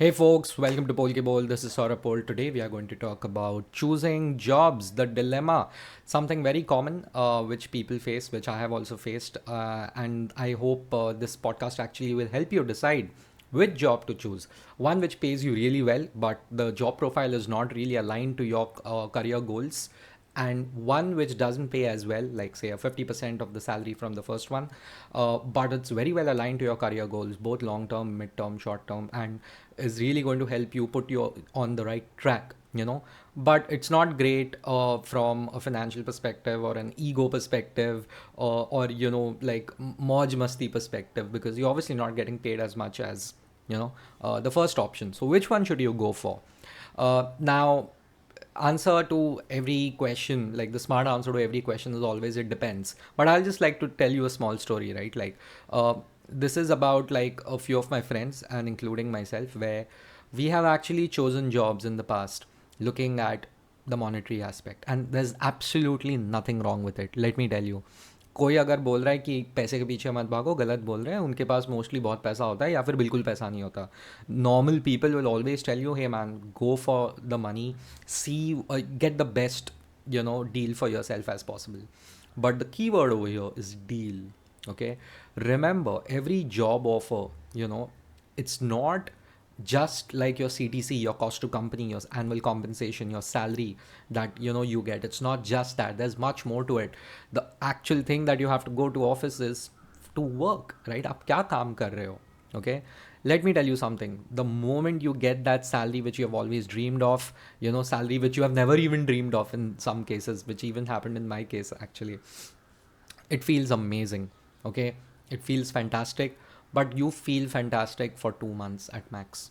Hey folks, welcome to Polke Bowl. This is Saurabh Pol. Today we are going to talk about choosing jobs, the dilemma, something very common which people face, which I have also faced. And I hope this podcast actually will help you decide which job to choose. One which pays you really well, but the job profile is not really aligned to your career goals, and one which doesn't pay as well, like say a 50% of the salary from the first one, but it's very well aligned to your career goals, both long term, mid term, short term, and is really going to help you put you on the right track. But it's not great from a financial perspective or an ego perspective, or like mauj masti perspective, because you're obviously not getting paid as much as the first option. So which one should you go for? Now, answer to every question, like the smart answer to every question is always it depends. But I'll just like to tell you a small story, right? Like, this is about like a few of my friends and including myself, where we have actually chosen jobs in the past looking at the monetary aspect, and there's absolutely nothing wrong with it. Let me tell you, कोई अगर बोल रहा है कि पैसे के पीछे मत भागो, गलत बोल रहे हैं. उनके पास मोस्टली बहुत पैसा होता है या फिर बिल्कुल पैसा नहीं होता. Normal people will always tell you, hey man, go for the money, see, get the best deal for yourself as possible. But the key word over here is deal. Okay, remember, every job offer, it's not just like your CTC, your cost to company, your annual compensation, your salary that you get. It's not just that. There's much more to it. The actual thing that you have to go to office is to work, right? आप क्या काम कर रहे हो? Okay. Let me tell you something. The moment you get that salary which you have always dreamed of, salary which you have never even dreamed of in some cases, which even happened in my case actually, it feels amazing. Okay, it feels fantastic, but you feel fantastic for 2 months at max.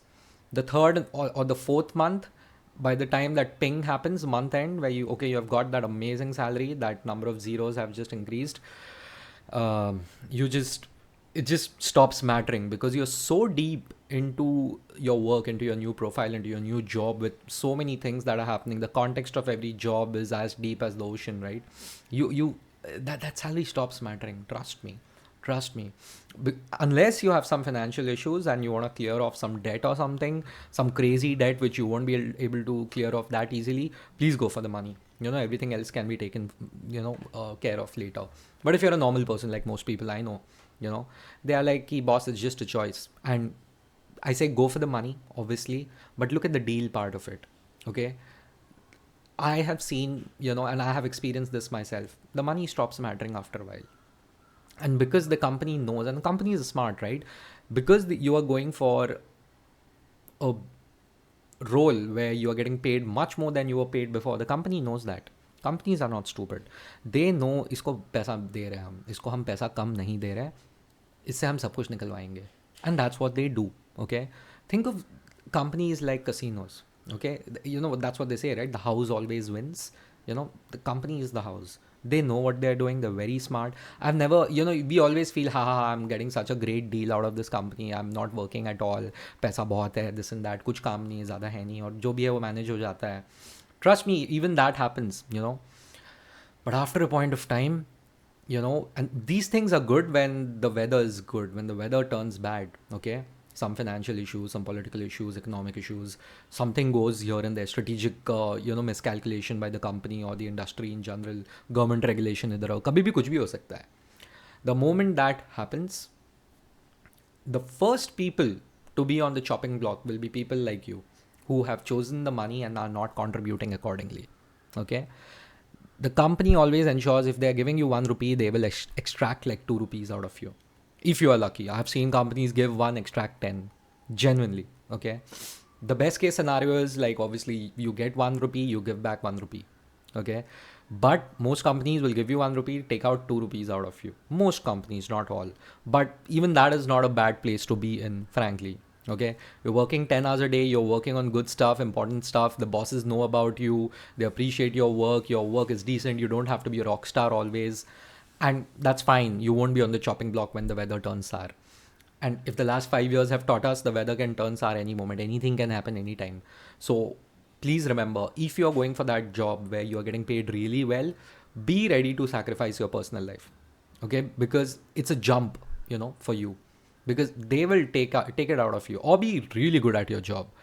The third or the fourth month, by the time that ping happens, month end, where you have got that amazing salary, that number of zeros have just increased, you just it just stops mattering, because you're so deep into your work, into your new profile, into your new job, with so many things that are happening. The context of every job is as deep as the ocean, right? You that salary stops mattering. Trust me. Unless you have some financial issues and you want to clear off some debt or something, some crazy debt which you won't be able to clear off that easily, please go for the money. Everything else can be taken care of later. But if you're a normal person, like most people I know, they are like, boss, it's just a choice. And I say go for the money, obviously, but look at the deal part of it. Okay, I have seen, and I have experienced this myself. The money stops mattering after a while. And because the company knows, and the company is smart, right? Because you are going for a role where you are getting paid much more than you were paid before, the company knows that. Companies are not stupid. They know इसको पैसा दे रहे हैं हम, इसको हम पैसा कम नहीं दे रहे हैं, इससे हम सब कुछ निकलवाएंगे. And that's what they do. Okay, think of companies like casinos. Okay, that's what they say, right? The house always wins. The company is the house. They know what they're doing. They're very smart. I've never, we always feel, ha, I'm getting such a great deal out of this company. I'm not working at all. पैसा बहुत है, this and that. कुछ काम नहीं है, ज़्यादा है नहीं, और जो भी है वो manage हो जाता है. Trust me, even that happens. But after a point of time, and these things are good when the weather is good. When the weather turns bad, okay, some financial issues, some political issues, economic issues, something goes here and there, strategic miscalculation by the company or the industry in general, government regulation इधर हो, कभी भी कुछ भी हो सकता है. The moment that happens, the first people to be on the chopping block will be people like you, who have chosen the money and are not contributing accordingly. Okay, the company always ensures, if they're giving you 1 rupee, they will extract like 2 rupees out of you, if you are lucky. I've seen companies give 1, extract 10, genuinely. Okay, the best case scenario is, like, obviously you get 1 rupee, you give back 1 rupee. Okay, but most companies will give you 1 rupee, take out 2 rupees out of you. Most companies, not all. But even that is not a bad place to be in, frankly. Okay, you're working 10 hours a day, you're working on good stuff, important stuff, the bosses know about you, they appreciate your work is decent, you don't have to be a rock star always, and that's fine. You won't be on the chopping block when the weather turns sour. And if the last 5 years have taught us, the weather can turn sour any moment, anything can happen anytime. So please remember, if you're going for that job where you're getting paid really well, be ready to sacrifice your personal life. Okay, because it's a jump, for you. because they will take it out of you or be really good at your job.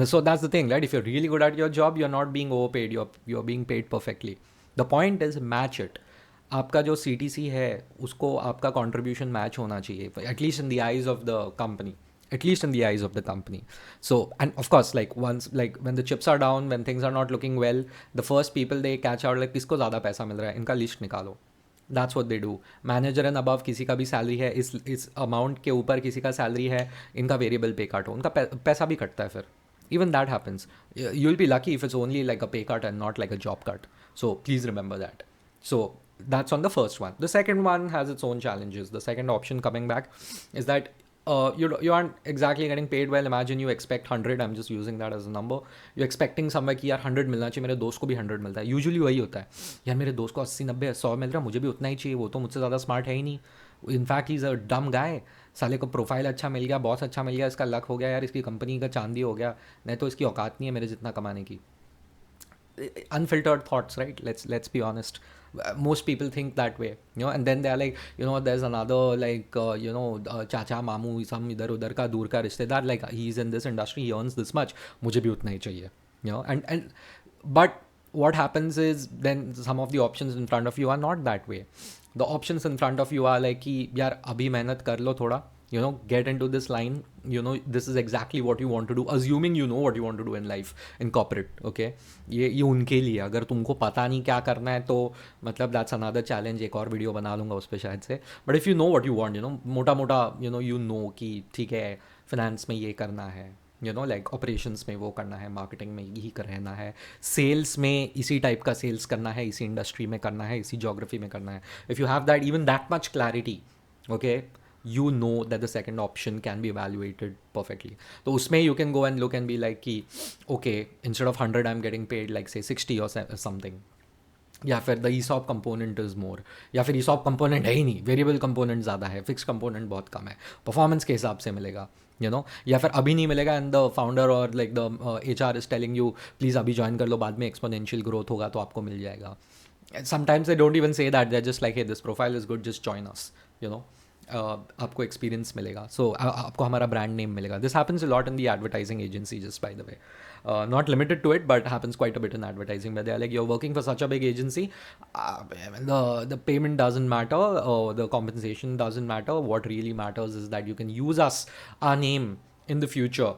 So that's the thing, right? If you're really good at your job, you're not being overpaid, you're being paid perfectly. The point is match it. आपका जो CTC है उसको आपका contribution match होना चाहिए, at least in the eyes of the company, at least in the eyes of the company. So, and of course, like once, like when the chips are down, when things are not looking well, the first people they catch out like किसको ज़्यादा पैसा मिल रहा है, इनका list निकालो. That's what they do. Manager and above किसी का भी सैलरी है, इस अमाउंट के ऊपर किसी का सैलरी है, इनका वेरिएबल पे काटो, उनका पैसा भी कटता है फिर. Even that happens. You'll be lucky if it's only like a pay cut and not like a job cut. So please remember that. So that's on the first one. The second one has its own challenges. The second option coming back is that you aren't exactly getting paid well. Imagine you expect 100. I'm just using that as a number. You're expecting somewhere कि यार 100 मिलना चाहिए, मेरे दोस्त को भी 100 मिलता है. यूजुअली वही होता है, यार मेरे दोस्त को 80 90 100 मिल रहा है, मुझे भी उतना ही चाहिए, वो तो मुझसे ज़्यादा स्मार्ट है ही नहीं. इनफैक्ट ही इज़ अ डम गाय. साले को प्रोफाइल अच्छा मिल गया, बॉस अच्छा मिल गया, इसका लक हो गया यार, इसकी कंपनी का चांदी हो गया, नहीं तो इसकी औकात नहीं है मेरे जितना कमाने की. Unfiltered thoughts, right? Let's be honest. Most people think that way, and then they're like, there's another like chacha mamu, some idhar udhar ka dur ka rishtedar, like he's in this industry, he earns this much, mujhe bhi utna hi chahiye, and but what happens is then some of the options in front of you are not that way. The options in front of you are like कि यार अभी मेहनत कर लो थोड़ा, get into this line, this is exactly what you want to do, assuming you know what you want to do in life, in corporate, okay. ये उनके लिए, अगर तुमको पता नहीं क्या करना है तो मतलब that's another challenge, एक और वीडियो बना लूँगा उस पर शायद से. But if you know what you want, मोटा मोटा कि ठीक है फिनेंस में ये करना है, लाइक ऑपरेशंस में वो करना है, मार्केटिंग में यही रहना है, सेल्स में इसी टाइप का सेल्स करना है, इसी इंडस्ट्री में करना है, इसी जोग्राफी में करना है. If you have that, even that much clarity, okay, you know that the second option can be evaluated perfectly. तो उसमें you can go and look and be like कि okay, instead of 100 I'm getting paid like say 60 or something. या फिर the ESOP component is more, या फिर ESOP component है ही नहीं, variable component ज़्यादा है, फिक्स कंपोनेंट बहुत कम है, परफॉर्मेंस के हिसाब से मिलेगा, या फिर अभी नहीं मिलेगा एंड द फाउंडर और like the HR is telling you please अभी ज्वाइन कर लो, बाद में एक्सपोनेंशियल ग्रोथ होगा तो आपको मिल जाएगा. Sometimes they don't even say that, they are just like hey this profile is good, just join us, आपको एक्सपीरियंस मिलेगा, सो आपको हमारा ब्रांड नेम मिलेगा. This happens a lot in the advertising agency, just by the way. Not limited to it, but happens quite a bit in advertising, where they're like, you're working for such a big agency, the payment doesn't matter, the compensation doesn't matter. What really matters is that you can use our name in the future,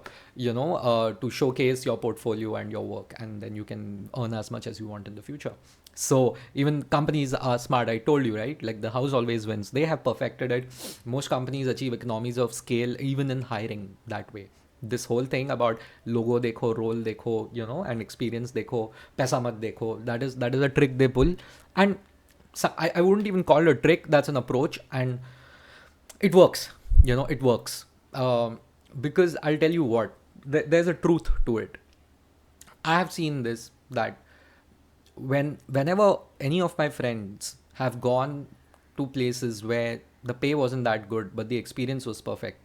to showcase your portfolio and your work, and then you can earn as much as you want in the future. So even companies are smart. I told you, right? Like the house always wins. They have perfected it. Most companies achieve economies of scale even in hiring that way. This whole thing about logo देखो, role देखो, and experience देखो, पैसा मत देखो, that is a trick they pull. And so I wouldn't even call it a trick, that's an approach, and it works, it works. Because I'll tell you what, there's a truth to it. I have seen this, that whenever any of my friends have gone to places where the pay wasn't that good but the experience was perfect,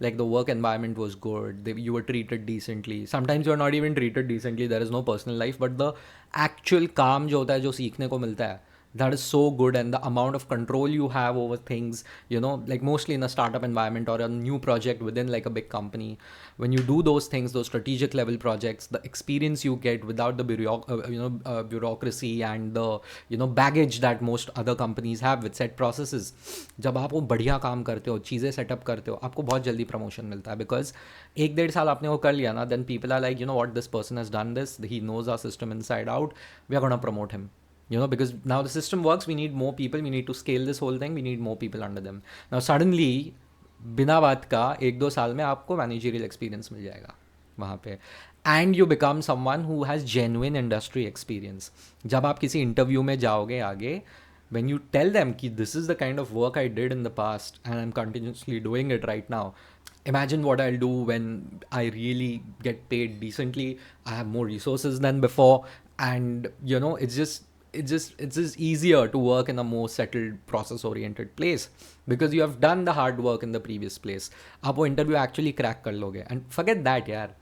like the work environment was good, you were treated decently, sometimes you're not even treated decently, there is no personal life, but the actual काम जो होता है, जो सीखने को मिलता है, that is so good, and the amount of control you have over things, like mostly in a startup environment or a new project within like a big company, when you do those things, those strategic level projects, the experience you get without the bureaucracy and the baggage that most other companies have with set processes. जब आप वो बढ़िया काम करते हो, चीज़ें setup करते हो, आपको बहुत जल्दी प्रमोशन मिलता है, बिकॉज 1-1.5 साल आपने वो कर लिया ना, then people are like, what, this person has done this, he knows our system inside out, we are going to promote him. Because now the system works, we need more people, we need to scale this whole thing, we need more people under them. Now suddenly बिना बात का 1-2 साल में आपको managerial experience मिल जाएगा वहाँ पे, and you become someone who has genuine industry experience. जब आप किसी इंटरव्यू में जाओगे आगे, when you tell them कि this is the kind of work I did in the past and I'm continuously doing it right now, imagine what I'll do when I really get paid decently, I have more resources than before, and it's just easier to work in a more settled, process oriented place because you have done the hard work in the previous place. आप वो interview actually crack कर लोगे, and forget that यार,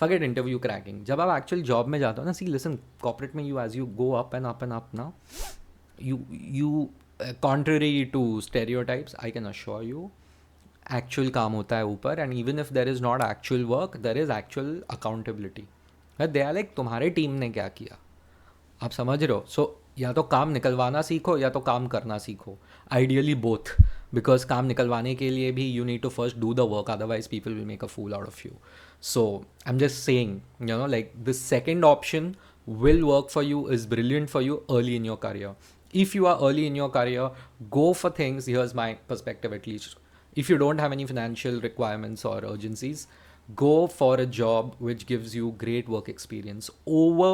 forget interview cracking. जब आप actual job में जाते हो ना, see, listen, corporate में as you go up and up and up now, you contrary to stereotypes, I can assure you, actual काम होता है ऊपर, and even if there is not actual work, there is actual accountability. They are like तुम्हारे team ने क्या किया, आप समझ रहे हो. सो या तो काम निकलवाना सीखो या तो काम करना सीखो, आइडियली बोथ. बिकॉज काम निकलवाने के लिए भी you need to first do the work, otherwise people will make a fool out of you. So I am just saying, you know, like the second option will work for you, is brilliant for you early in your career. If you are early in your career, go for things. Here's my perspective, at least. If you don't have any financial requirements or urgencies, go for a job which gives you great work experience over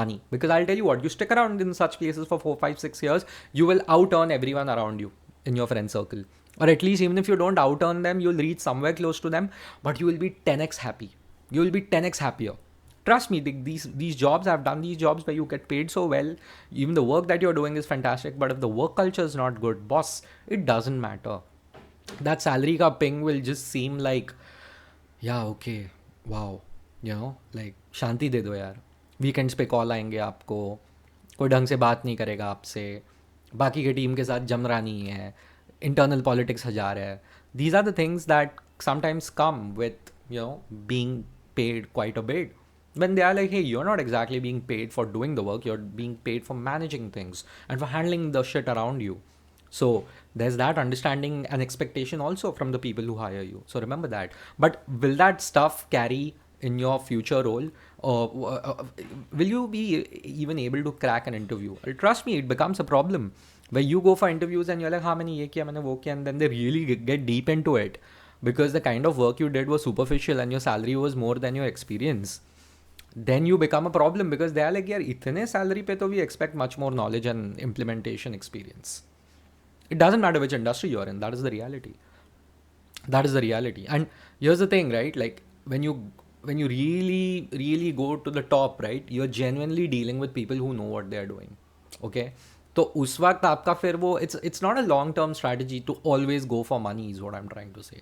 money. Because I'll tell you what, you stick around in such places for 4, 5, 6 years, you will out earn everyone around you in your friend circle. Or at least, even if you don't out earn them, you'll reach somewhere close to them, but you will be 10x happy. You will be 10x happier. Trust me, these jobs, I've done these jobs where you get paid so well, even the work that you're doing is fantastic, but if the work culture is not good, boss, it doesn't matter. That salary ka ping will just seem like, yeah, okay, wow, you know, like शांति दे दो यार. Weekends पे call आएंगे आपको, कोई ढंग से बात नहीं करेगा आपसे, बाकी के टीम के साथ जम रहा नहीं है, इंटरनल पॉलिटिक्स हजार है. These are the things that sometimes come with, you know, being paid quite a bit. When they are like, hey, you're not exactly being paid for doing the work, you're being paid for managing things and for handling the shit around you. So there's that understanding and expectation also from the people who hire you. So remember that. But will that stuff carry in your future role? Or will you be even able to crack an interview? Trust me, it becomes a problem where you go for interviews and you're like, हाँ मैंने ये किया, मैंने वो किया, and then they really get deep into it because the kind of work you did was superficial and your salary was more than your experience. Then you become a problem because they are like, यार इतने salary पे तो we expect much more knowledge and implementation experience. It doesn't matter which industry you're in. That is the reality. That is the reality. And here's the thing, right? Like when you really go to the top, right? You're genuinely dealing with people who know what they're doing. Okay. तो उस वक्त आपका फिर वो it's not a long term strategy to always go for money, is what I'm trying to say.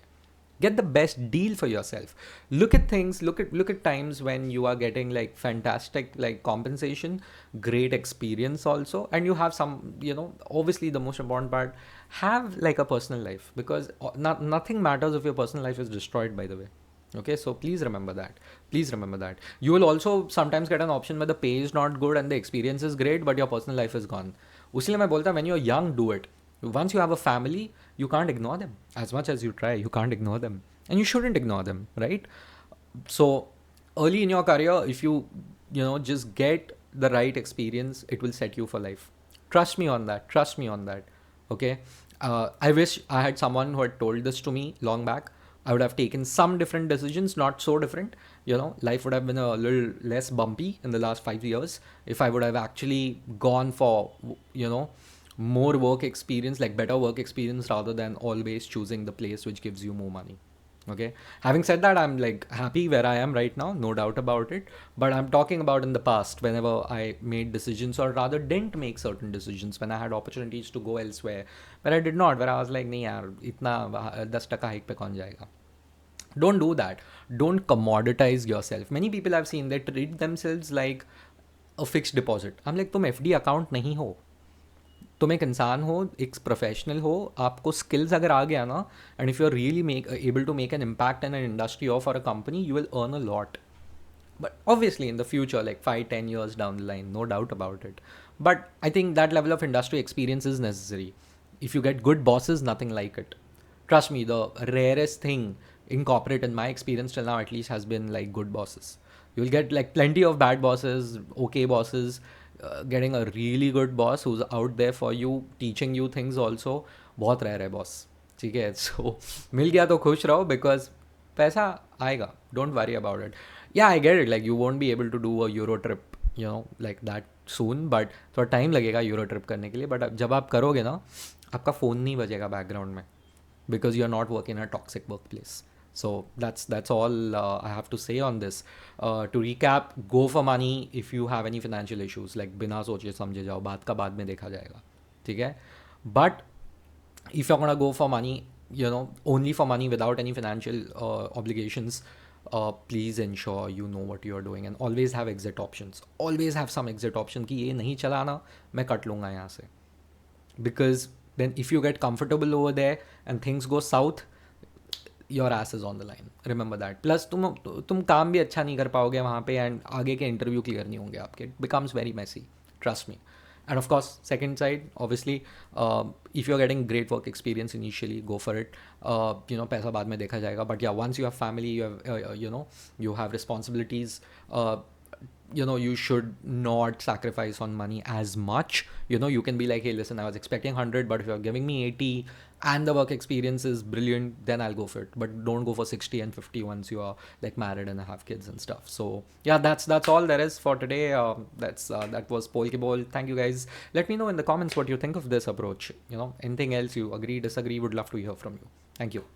Get the best deal for yourself. Look at things, look at times when you are getting like fantastic like compensation, great experience also, and you have some, you know, obviously the most important part, have like a personal life, because nothing matters if your personal life is destroyed, by the way. Okay, so please remember that. Please remember that. You will also sometimes get an option where the pay is not good and the experience is great, but your personal life is gone. उसलिए मैं बोलता, when you're young, do it. Once you have a family, you can't ignore them. As much as you try, you can't ignore them. And you shouldn't ignore them, right? So early in your career, if you know, just get the right experience, it will set you for life. Trust me on that. Trust me on that. Okay. I wish I had someone who had told this to me long back. I would have taken some different decisions, not so different. You know, life would have been a little less bumpy in the last 5 years if I would have actually gone for, you know, more work experience, like better work experience, rather than always choosing the place which gives you more money. Okay. Having said that, I'm like happy where I am right now, no doubt about it. But I'm talking about in the past, whenever I made decisions, or rather didn't make certain decisions, when I had opportunities to go elsewhere, where I did not, where I was like, नहीं यार इतना 10% hike पे कौन जाएगा. Don't do that. Don't commoditize yourself. Many people I've seen, they treat themselves like a fixed deposit. I'm like, तुम FD account नहीं हो, तुम एक इंसान हो, एक प्रोफेशनल हो, आपको स्किल्स अगर आ गया ना, and if you are really able to make an impact in an industry और for a company, you will earn a lot. But obviously in the future, like 5-10 years down the line, no doubt about it. But I think that level of industry experience is necessary. If you get good bosses, nothing like it. Trust me, the rarest thing in corporate, in my experience till now at least, has been like good bosses. You'll get like plenty of bad bosses, okay bosses. Getting a really good boss who's out there for you, teaching you things also, बहुत rare है boss. ठीक है. So मिल गया तो खुश रहो, because पैसा आएगा. Don't worry about it. Yeah, I get it. Like you won't be able to do a Euro trip, you know, like that soon. But थोड़ा टाइम लगेगा Euro trip करने के लिए. But जब आप करोगे ना, आपका फ़ोन नहीं बजेगा बैकग्राउंड में, because you're not working in a toxic workplace. So that's all I have to say on this. To recap, go for money if you have any financial issues. Like बिना सोचे समझे जाओ, बात का बाद में देखा जाएगा, ठीक है. But if you're gonna go for money, you know, only for money without any financial obligations, please ensure you know what you're doing, and always have exit options. Always have some exit option कि ये नहीं चला ना, मैं cut लूँगा यहाँ से. Because then if you get comfortable over there and things go south, your S is on the line, remember that. Plus तुम काम भी अच्छा नहीं कर पाओगे वहाँ पे, एंड आगे के इंटरव्यू क्लियर नहीं होंगे आपके. It becomes very messy, trust me. And of course, second side, obviously, if you're getting great work experience initially, go for it. पैसा बाद में देखा जाएगा. But yeah, once you have family, you have, you have responsibilities. Uh, you should not sacrifice on money as much. You can be like, hey, listen, I was expecting 100, but if you're giving me 80 and the work experience is brilliant, then I'll go for it. But don't go for 60 and 50 once you are like married and have kids and stuff. So yeah, that's all there is for today. That was Polkeball. Thank you guys. Let me know in the comments what you think of this approach. Anything else you agree, disagree, would love to hear from you. Thank you.